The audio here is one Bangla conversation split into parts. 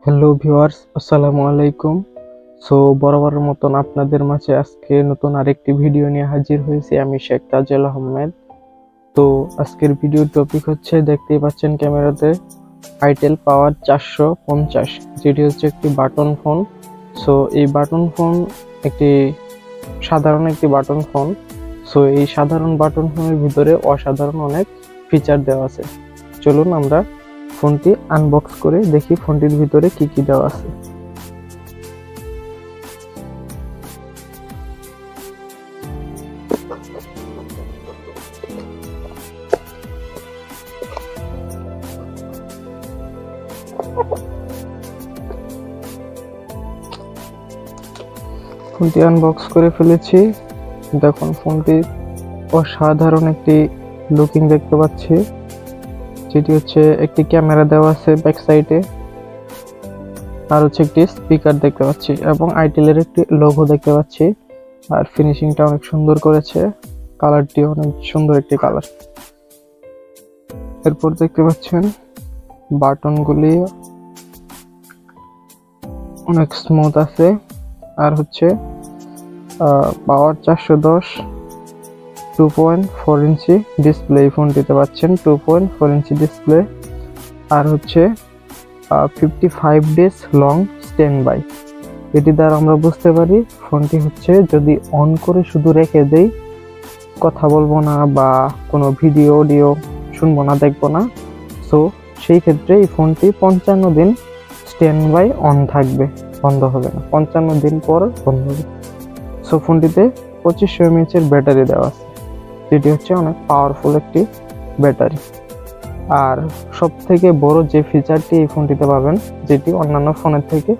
হ্যালো ভিউয়ার্স, আসসালামু আলাইকুম। বরাবরের মতন আপনাদের মাঝে আজকে নতুন আরেকটি ভিডিও নিয়ে হাজির হয়েছি। আমি শেখ তাজেল আহমেদ। তো আজকের ভিডিওর টপিক হচ্ছে, দেখতেই পাচ্ছেন ক্যামেরাতে, আইটেল পাওয়ার 450, যেটি হচ্ছে একটি বাটন ফোন। এই বাটন ফোন একটি সাধারণ বাটন ফোন। এই সাধারণ বাটন ফোনের ভিতরে অসাধারণ অনেক ফিচার দেওয়া আছে। চলুন আমরা ফোনটি আনবক্স করে দেখি ফোনটির ভিতরে কি কি দেওয়া আছে। ফোনটি আনবক্স করে ফেলেছি। দেখুন, ফোনটির অসাধারণ একটি লুকিং দেখতে পাচ্ছি, যেটি হচ্ছে একটি ক্যামেরা দেওয়া আছে ব্যাক সাইডে, আর হচ্ছে একটি স্পিকার দেখতে পাচ্ছি এবং আইটেলের একটি লোগো দেখতে পাচ্ছি। আর ফিনিশিংটা অনেক সুন্দর করেছে, কালারটি অনেক সুন্দর একটি কালার। এরপর দেখতে পাচ্ছেন বাটনগুলি অনেক স্মুথ আছে। আর হচ্ছে পাওয়ার 410, 2.4 ইঞ্চি ডিসপ্লে এই ফোনটিতে পাচ্ছেন, 2.4 ইঞ্চি ডিসপ্লে। আর হচ্ছে 55 ডেজ লং স্ট্যান্ড বাই। এটি দ্বারা আমরা বুঝতে পারি ফোনটি হচ্ছে, যদি অন করে শুধু রেখে দেই, কথা বলবো না বা কোনো ভিডিও অডিও শুনবো না, দেখবো না, সেই ক্ষেত্রে এই ফোনটি 55 দিন স্ট্যান্ড বাই অন থাকবে, বন্ধ হবে না, 55 দিন পর বন্ধ হবে। ফোনটিতে 2500 mAh এর ব্যাটারি দেওয়া আছে, যেটি হচ্ছে অনেক পাওয়ারফুল একটি ব্যাটারি। আর সব থেকে বড় যে ফিচারটি এই ফোনটিতে পাবেন, যেটি অন্যান্য ফোনের থেকে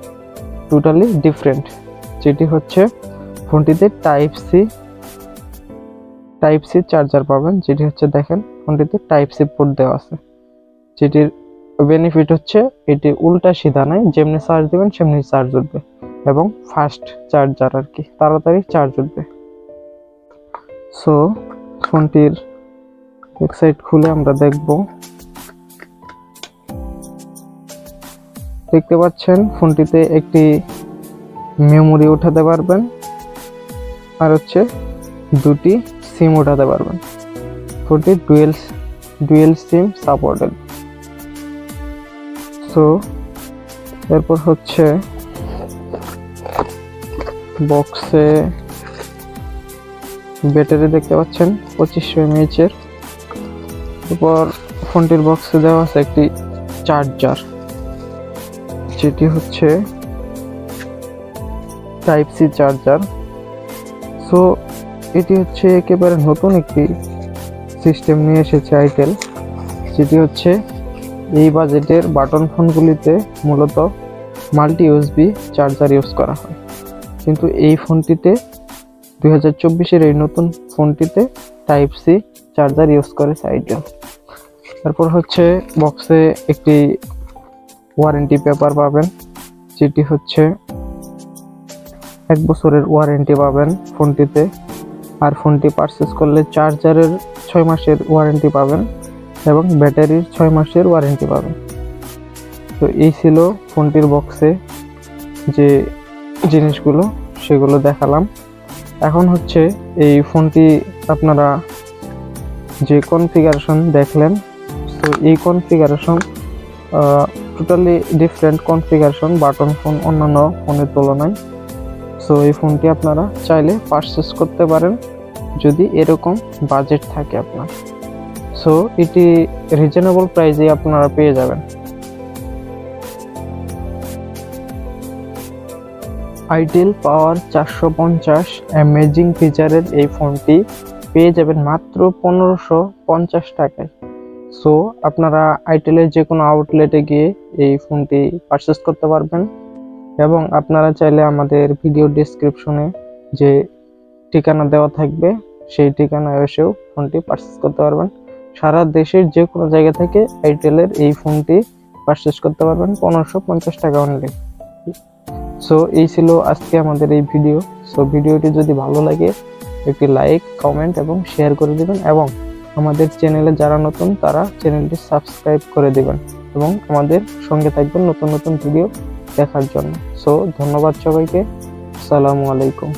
টোটালি ডিফারেন্ট, যেটি হচ্ছে ফোনটিতে টাইপ সি চার্জার পাবেন। যেটি হচ্ছে, দেখেন, ফোনটিতে টাইপ সি পোর্ট দেওয়া আছে, যেটির বেনিফিট হচ্ছে এটি উল্টা সিধা নয়, যেমনি চার্জ দেবেন সেমনি চার্জ উঠবে এবং ফাস্ট চার্জার, আর কি তাড়াতাড়ি চার্জ উঠবে। ফোনটির ব্যাক সাইড খুলে আমরা দেখতে পাচ্ছেন ফোনটিতে একটি মেমোরি উঠাতে পারবেন, আর হচ্ছে দুটি সিম উঠাতে পারবেন। ফোনটি ডুয়েল সিম সাপোর্টেড। এরপর হচ্ছে বক্সে ব্যাটারি দেখতে পাচ্ছেন 2500 mAh এর। এরপর ফোনটির বক্সে দেওয়া আছে একটি চার্জার, যেটি হচ্ছে টাইপ সি চার্জার। এটি হচ্ছে একেবারে নতুন একটি সিস্টেম নিয়ে এসেছে আইটেল, যেটি হচ্ছে এই বাজেটের বাটন ফোনগুলিতে মূলত মাল্টি ইউএসবি চার্জার ইউজ করা হয়, কিন্তু এই ফোনটিতে 2024-এর এই নতুন ফোনটিতে টাইপ সি চার্জার ইউজ করেছে আইটেল। তারপর হচ্ছে বক্সে একটি ওয়ারেন্টি পেপার পাবেন, যেটি হচ্ছে 1 বছরের ওয়ারেন্টি পাবেন ফোনটিতে। আর ফোনটি পারচেস করলে চার্জারের 6 মাসের ওয়ারেন্টি পাবেন এবং ব্যাটারির 6 মাসের ওয়ারেন্টি পাবেন। এই ছিল ফোনটির বক্সে যে জিনিসগুলো, সেগুলো দেখালাম। এখন হচ্ছে এই ফোনটি আপনারা যে কনফিগারেশন দেখলেন, এই configuration totally different configuration button phone অন্যান্য ফোনের তুলনায়। এই ফোনটি আপনারা চাইলে পারচেস করতে পারেন যদি এরকম বাজেট থাকে আপনার। এটি রিজনেবল প্রাইসে আপনারা পেয়ে যাবেন। আইটেল পাওয়ার 450 অ্যামেজিং ফিচারের এই ফোনটি পেয়ে যাবেন মাত্র 1550 টাকায়। আপনারা আইটেলের যে কোনো আউটলেটে গিয়ে এই ফোনটি পারচেস করতে পারবেন এবং আপনারা চাইলে আমাদের ভিডিও ডেসক্রিপশনে যে ঠিকানা দেওয়া থাকবে, সেই ঠিকানায় এসেও ফোনটি পারচেস করতে পারবেন। সারা দেশের যে কোনো জায়গা থেকে আইটেলের এই ফোনটি পারচেস করতে পারবেন 1550 টাকা অনলি। এই ছিল আজকে আমাদের এই ভিডিও। ভিডিওটি যদি ভালো লাগে একটি লাইক, কমেন্ট এবং শেয়ার করে দিবেন, এবং আমাদের চ্যানেলে যারা নতুন তারা চ্যানেলটি সাবস্ক্রাইব করে দিবেন এবং আমাদের সঙ্গে থাকবেন নতুন নতুন ভিডিও দেখার জন্য। সো ধন্যবাদ সবাইকে, আসসালামু আলাইকুম।